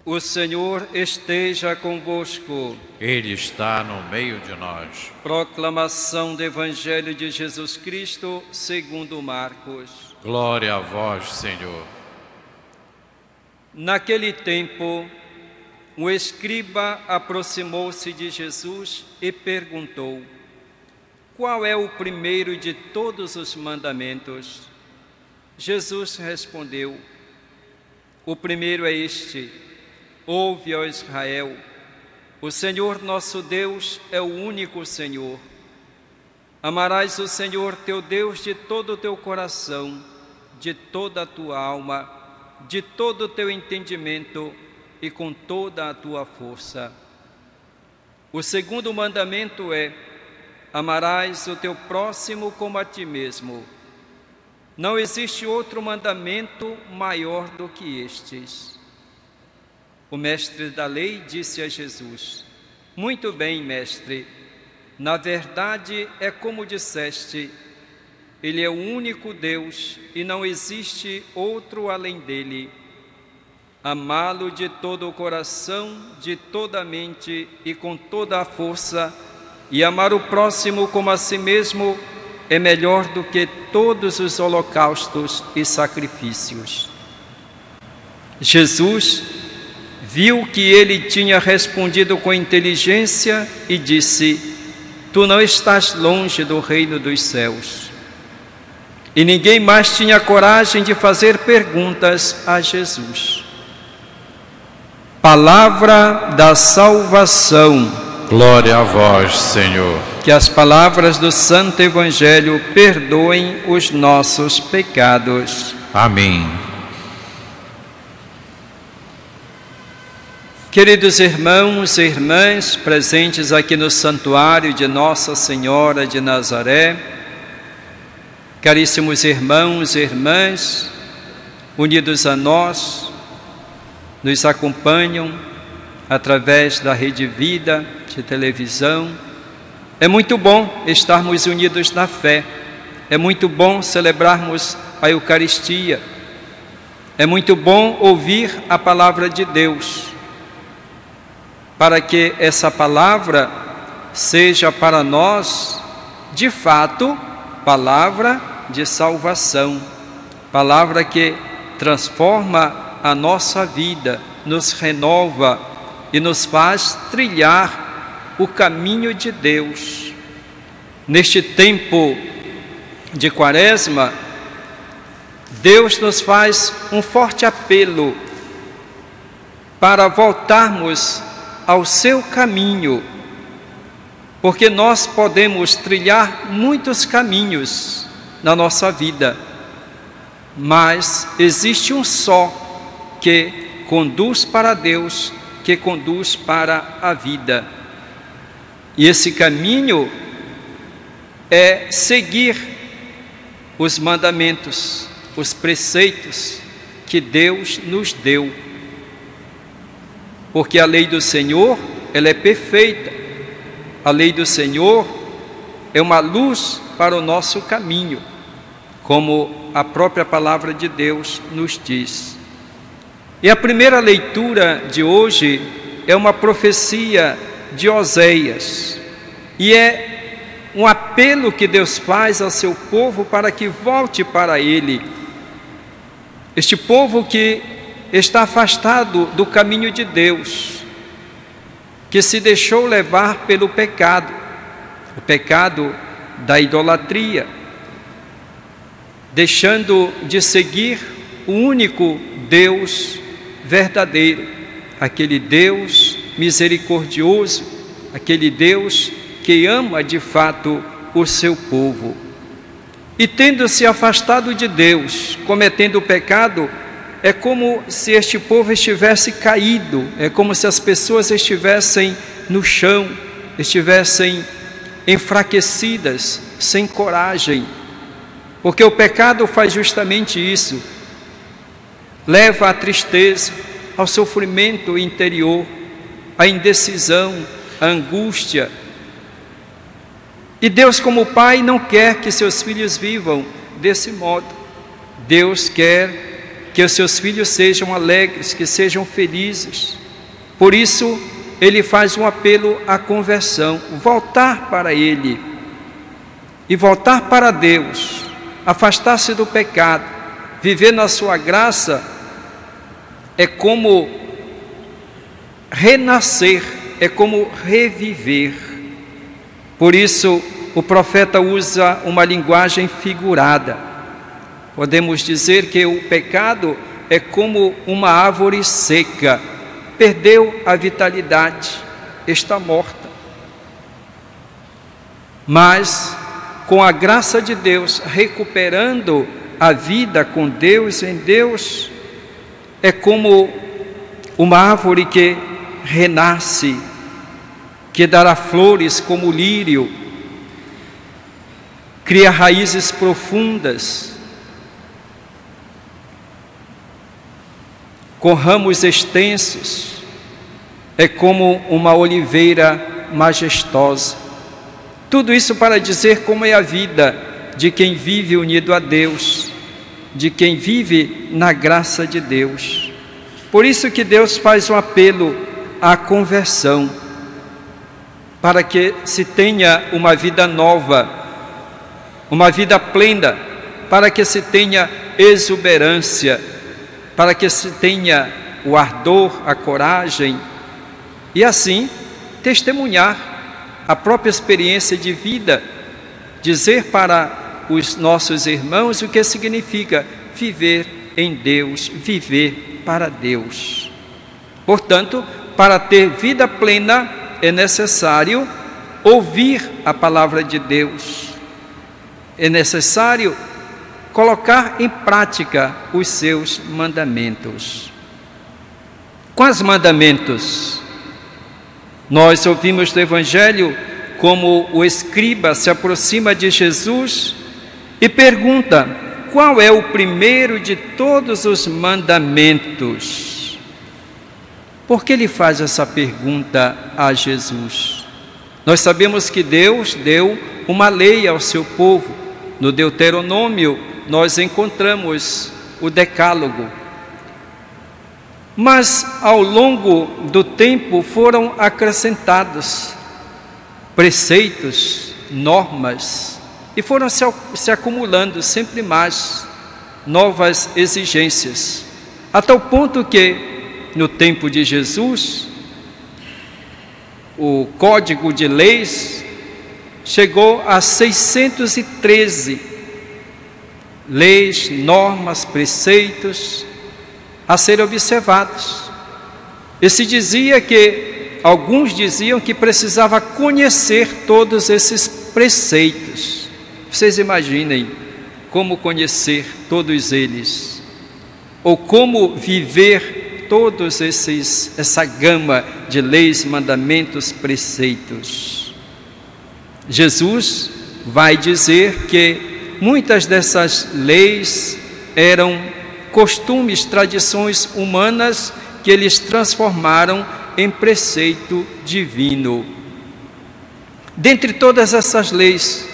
O Senhor esteja convosco. Ele está no meio de nós. Proclamação do Evangelho de Jesus Cristo segundo Marcos. Glória a vós, Senhor. Naquele tempo, um escriba aproximou-se de Jesus e perguntou: qual é o primeiro de todos os mandamentos? Jesus respondeu: o primeiro é este: ouve, ó Israel, o Senhor nosso Deus é o único Senhor. Amarás o Senhor teu Deus de todo o teu coração, de toda a tua alma, de todo o teu entendimento e com toda a tua força. O segundo mandamento é: amarás o teu próximo como a ti mesmo. Não existe outro mandamento maior do que estes. O mestre da lei disse a Jesus: muito bem, mestre, na verdade é como disseste, Ele é o único Deus e não existe outro além dele. Amá-lo de todo o coração, de toda a mente e com toda a força, e amar o próximo como a si mesmo é melhor do que todos os holocaustos e sacrifícios. Jesus viu que ele tinha respondido com inteligência e disse: tu não estás longe do reino dos céus. E ninguém mais tinha coragem de fazer perguntas a Jesus. Palavra da salvação. Glória a vós, Senhor. Que as palavras do Santo Evangelho perdoem os nossos pecados. Amém. Queridos irmãos e irmãs presentes aqui no santuário de Nossa Senhora de Nazaré, caríssimos irmãos e irmãs, unidos a nós, nos acompanham através da Rede Vida de televisão. É muito bom estarmos unidos na fé, é muito bom celebrarmos a Eucaristia, é muito bom ouvir a palavra de Deus, para que essa palavra seja para nós, de fato, palavra de salvação, palavra que transforma a nossa vida, nos renova e nos faz trilhar o caminho de Deus. Neste tempo de Quaresma, Deus nos faz um forte apelo para voltarmos ao seu caminho, porque nós podemos trilhar muitos caminhos na nossa vida, mas existe um só que conduz para Deus, que conduz para a vida. E esse caminho é seguir os mandamentos, os preceitos que Deus nos deu. Porque a lei do Senhor, ela é perfeita. A lei do Senhor é uma luz para o nosso caminho, como a própria palavra de Deus nos diz. E a primeira leitura de hoje é uma profecia de Oséias, e é um apelo que Deus faz ao seu povo para que volte para Ele. Este povo que está afastado do caminho de Deus, que se deixou levar pelo pecado, o pecado da idolatria, deixando de seguir o único Deus verdadeiro, aquele Deus misericordioso, aquele Deus que ama de fato o seu povo. E tendo se afastado de Deus, cometendo o pecado, é como se este povo estivesse caído, é como se as pessoas estivessem no chão, estivessem enfraquecidas, sem coragem, porque o pecado faz justamente isso, leva à tristeza, ao sofrimento interior, à indecisão, à angústia. E Deus, como Pai, não quer que seus filhos vivam desse modo. Deus quer que os seus filhos sejam alegres, que sejam felizes. Por isso, ele faz um apelo à conversão, voltar para Ele e voltar para Deus, afastar-se do pecado, viver na sua graça, é como renascer, é como reviver. Por isso, o profeta usa uma linguagem figurada. Podemos dizer que o pecado é como uma árvore seca, perdeu a vitalidade, está morta. Mas, com a graça de Deus, recuperando a vida com Deus, em Deus, é como uma árvore que renasce, que dará flores como o lírio, cria raízes profundas, com ramos extensos, é como uma oliveira majestosa. Tudo isso para dizer como é a vida de quem vive unido a Deus, de quem vive na graça de Deus. Por isso que Deus faz um apelo à conversão, para que se tenha uma vida nova, uma vida plena, para que se tenha exuberância, para que se tenha o ardor, a coragem, e assim testemunhar a própria experiência de vida, dizer para os nossos irmãos o que significa viver em Deus, viver para Deus. Portanto, para ter vida plena é necessário ouvir a palavra de Deus, é necessário colocar em prática os seus mandamentos. Quais mandamentos? Nós ouvimos do Evangelho como o escriba se aproxima de Jesus e pergunta: qual é o primeiro de todos os mandamentos? Por que ele faz essa pergunta a Jesus? Nós sabemos que Deus deu uma lei ao seu povo. No Deuteronômio nós encontramos o Decálogo. Mas ao longo do tempo foram acrescentados preceitos, normas, e foram se acumulando sempre mais novas exigências, a tal ponto que no tempo de Jesus o Código de Leis chegou a 613 leis, normas, preceitos a serem observados. E se dizia que, alguns diziam que precisava conhecer todos esses preceitos. Vocês imaginem como conhecer todos eles, ou como viver todos essa gama de leis, mandamentos, preceitos. Jesus vai dizer que muitas dessas leis eram costumes, tradições humanas que eles transformaram em preceito divino. Dentre todas essas leis,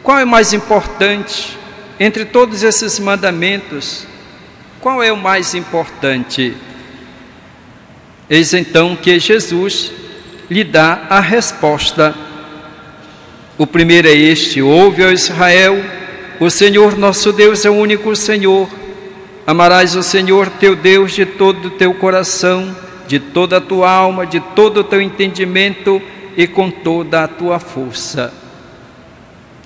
qual é o mais importante? Entre todos esses mandamentos, qual é o mais importante? Eis então que Jesus lhe dá a resposta. O primeiro é este: ouve, ó Israel, o Senhor nosso Deus é o único Senhor. Amarás o Senhor teu Deus de todo o teu coração, de toda a tua alma, de todo o teu entendimento e com toda a tua força.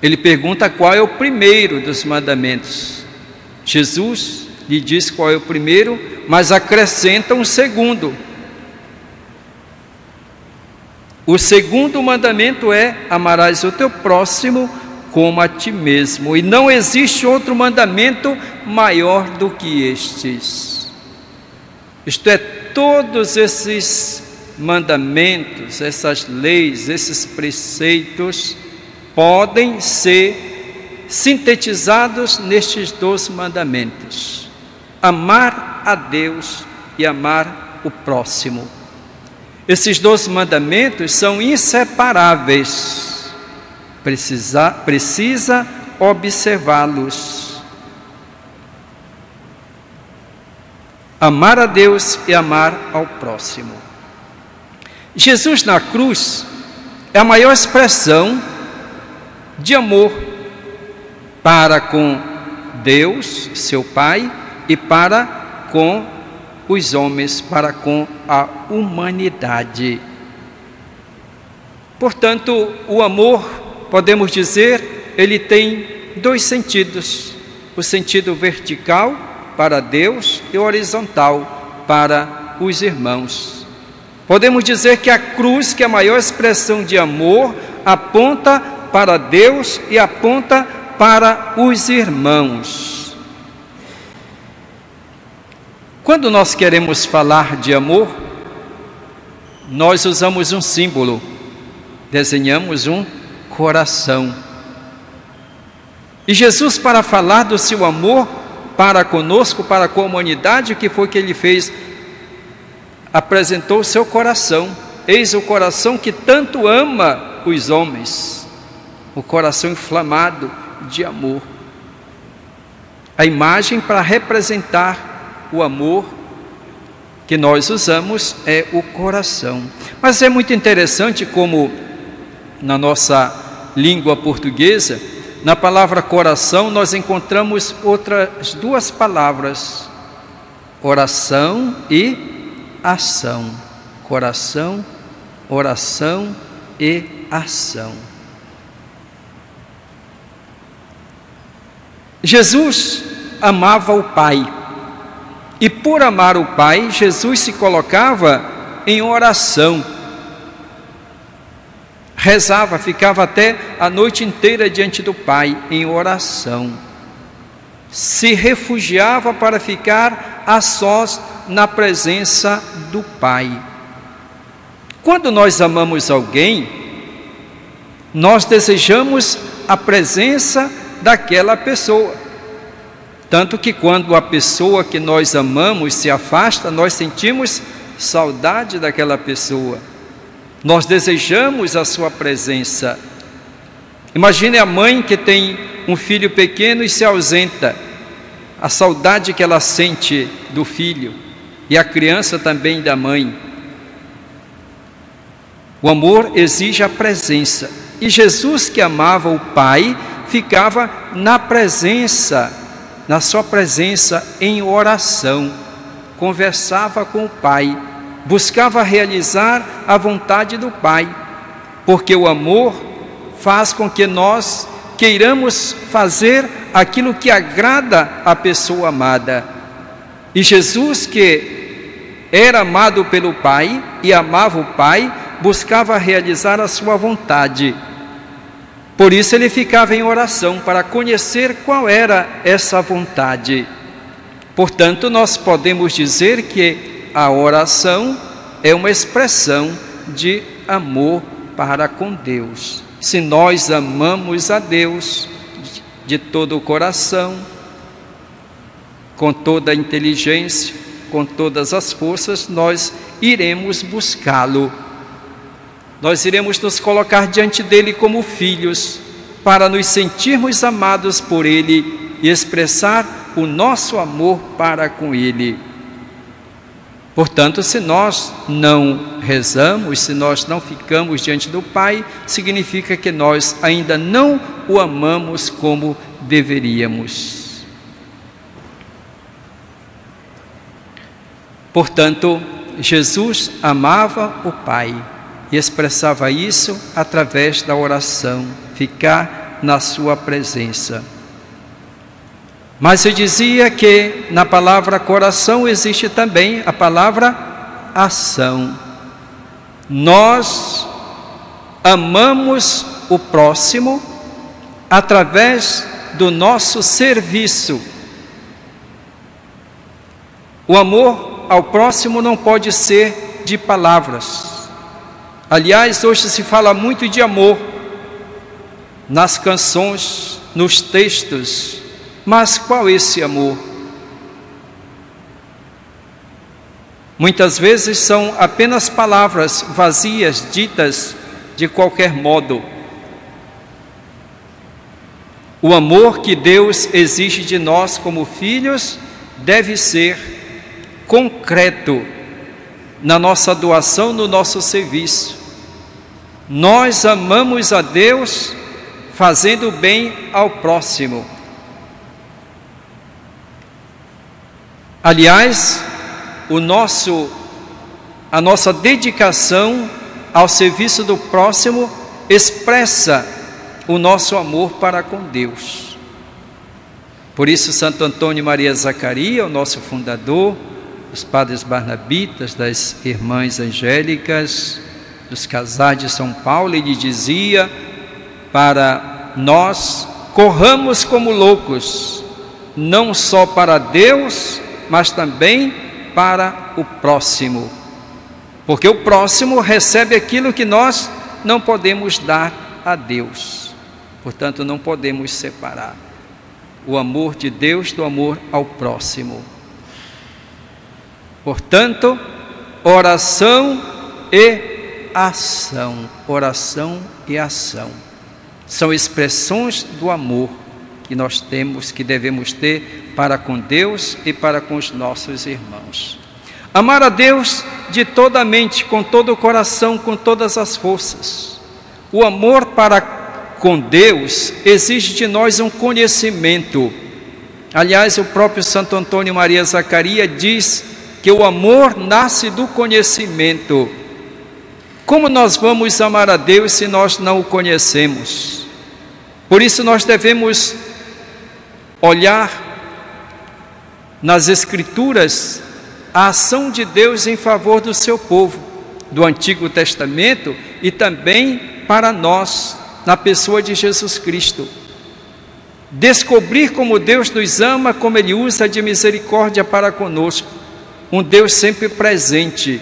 Ele pergunta qual é o primeiro dos mandamentos. Jesus lhe diz qual é o primeiro, mas acrescenta um segundo. O segundo mandamento é: amarás o teu próximo como a ti mesmo. E não existe outro mandamento maior do que estes. Isto é, todos esses mandamentos, essas leis, esses preceitos podem ser sintetizados nestes 2 mandamentos: amar a Deus e amar o próximo. Esses 2 mandamentos são inseparáveis. Precisa observá-los. Amar a Deus e amar ao próximo. Jesus na cruz é a maior expressão de amor para com Deus, seu Pai, e para com os homens, para com a humanidade. Portanto, o amor, podemos dizer, ele tem dois sentidos: o sentido vertical para Deus e o horizontal para os irmãos. Podemos dizer que a cruz, que é a maior expressão de amor, aponta para Deus e aponta para os irmãos. Quando nós queremos falar de amor, nós usamos um símbolo, desenhamos um coração. E Jesus, para falar do seu amor para conosco, para com a humanidade, o que foi que ele fez? Apresentou o seu coração. Eis o coração que tanto ama os homens, o coração inflamado de amor. A imagem para representar o amor que nós usamos é o coração. Mas é muito interessante como na nossa língua portuguesa, na palavra coração, nós encontramos outras duas palavras: oração e ação. Coração, oração e ação. Jesus amava o Pai, e por amar o Pai, Jesus se colocava em oração. Rezava, ficava até a noite inteira diante do Pai, em oração. Se refugiava para ficar a sós na presença do Pai. Quando nós amamos alguém, nós desejamos a presença daquela pessoa. Tanto que quando a pessoa que nós amamos se afasta, nós sentimos saudade daquela pessoa. Nós desejamos a sua presença. Imagine a mãe que tem um filho pequeno e se ausenta. A saudade que ela sente do filho, e a criança também da mãe. O amor exige a presença. E Jesus, que amava o Pai, ficava na presença, na sua presença em oração. Conversava com o Pai, buscava realizar a vontade do Pai, porque o amor faz com que nós queiramos fazer aquilo que agrada a pessoa amada. E Jesus, que era amado pelo Pai e amava o Pai, buscava realizar a sua vontade. Por isso ele ficava em oração para conhecer qual era essa vontade. Portanto, nós podemos dizer que a oração é uma expressão de amor para com Deus. Se nós amamos a Deus de todo o coração, com toda a inteligência, com todas as forças, nós iremos buscá-lo. Nós iremos nos colocar diante dele como filhos, para nos sentirmos amados por ele e expressar o nosso amor para com ele. Portanto, se nós não rezamos, se nós não ficamos diante do Pai, significa que nós ainda não o amamos como deveríamos. Portanto, Jesus amava o Pai e expressava isso através da oração, ficar na sua presença. Mas eu dizia que na palavra coração existe também a palavra ação. Nós amamos o próximo através do nosso serviço. O amor ao próximo não pode ser de palavras. Aliás, hoje se fala muito de amor nas canções, nos textos. Mas qual é esse amor? Muitas vezes são apenas palavras vazias, ditas de qualquer modo. O amor que Deus exige de nós como filhos deve ser concreto na nossa doação, no nosso serviço. Nós amamos a Deus fazendo bem ao próximo. Aliás, a nossa dedicação ao serviço do próximo expressa o nosso amor para com Deus. Por isso, Santo Antônio Maria Zacaria, o nosso fundador, dos padres barnabitas, das irmãs angélicas, dos casais de São Paulo, ele dizia para nós: corramos como loucos, não só para Deus, mas também para o próximo, porque o próximo recebe aquilo que nós não podemos dar a Deus. Portanto, não podemos separar o amor de Deus do amor ao próximo. Portanto, oração e ação. Oração e ação são expressões do amor que nós temos, que devemos ter para com Deus e para com os nossos irmãos. Amar a Deus de toda a mente, com todo o coração, com todas as forças. O amor para com Deus exige de nós um conhecimento. Aliás, o próprio Santo Antônio Maria Zacaria diz que o amor nasce do conhecimento. Como nós vamos amar a Deus se nós não o conhecemos? Por isso nós devemos olhar nas Escrituras a ação de Deus em favor do seu povo, do Antigo Testamento e também para nós, na pessoa de Jesus Cristo. Descobrir como Deus nos ama, como Ele usa de misericórdia para conosco. Um Deus sempre presente,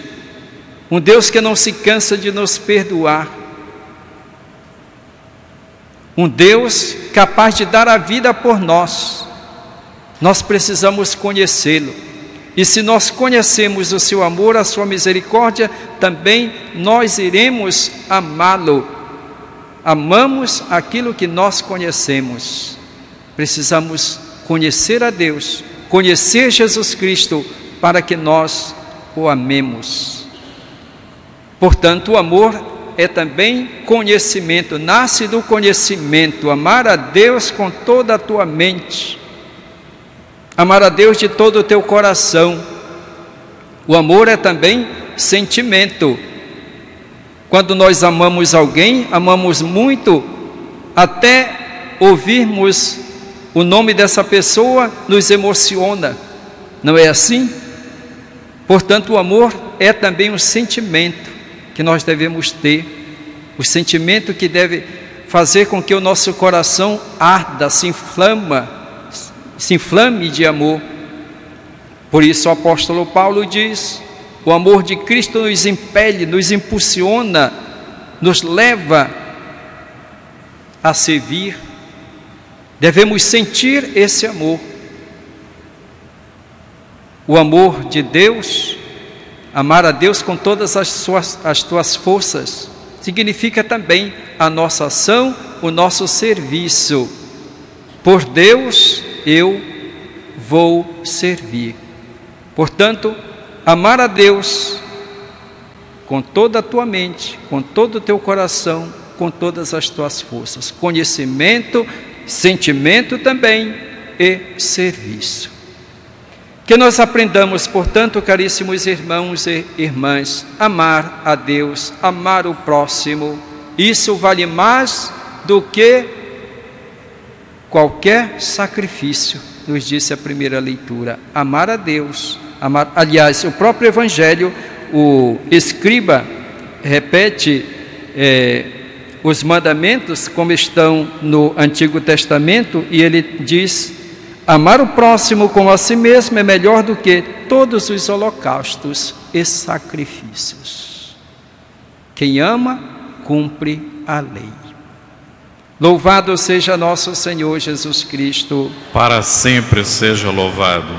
um Deus que não se cansa de nos perdoar, um Deus capaz de dar a vida por nós. Nós precisamos conhecê-lo, e se nós conhecemos o seu amor, a sua misericórdia, também nós iremos amá-lo. Amamos aquilo que nós conhecemos. Precisamos conhecer a Deus, conhecer Jesus Cristo, para que nós o amemos. Portanto, o amor é também conhecimento, nasce do conhecimento. Amar a Deus com toda a tua mente, amar a Deus de todo o teu coração. O amor é também sentimento. Quando nós amamos alguém, amamos muito, até ouvirmos o nome dessa pessoa nos emociona, não é assim? Portanto, o amor é também um sentimento que nós devemos ter, o sentimento que deve fazer com que o nosso coração arda, se inflame de amor. Por isso o apóstolo Paulo diz: o amor de Cristo nos impele, nos impulsiona, nos leva a servir. Devemos sentir esse amor. O amor de Deus, amar a Deus com todas as tuas forças, significa também a nossa ação, o nosso serviço. Por Deus eu vou servir. Portanto, amar a Deus com toda a tua mente, com todo o teu coração, com todas as tuas forças. Conhecimento, sentimento também e serviço. Que nós aprendamos, portanto, caríssimos irmãos e irmãs, amar a Deus, amar o próximo. Isso vale mais do que qualquer sacrifício, nos disse a primeira leitura. Amar a Deus, amar. Aliás, o próprio Evangelho, o escriba repete os mandamentos como estão no Antigo Testamento, e ele diz: amar o próximo como a si mesmo é melhor do que todos os holocaustos e sacrifícios. Quem ama, cumpre a lei. Louvado seja nosso Senhor Jesus Cristo. Para sempre seja louvado.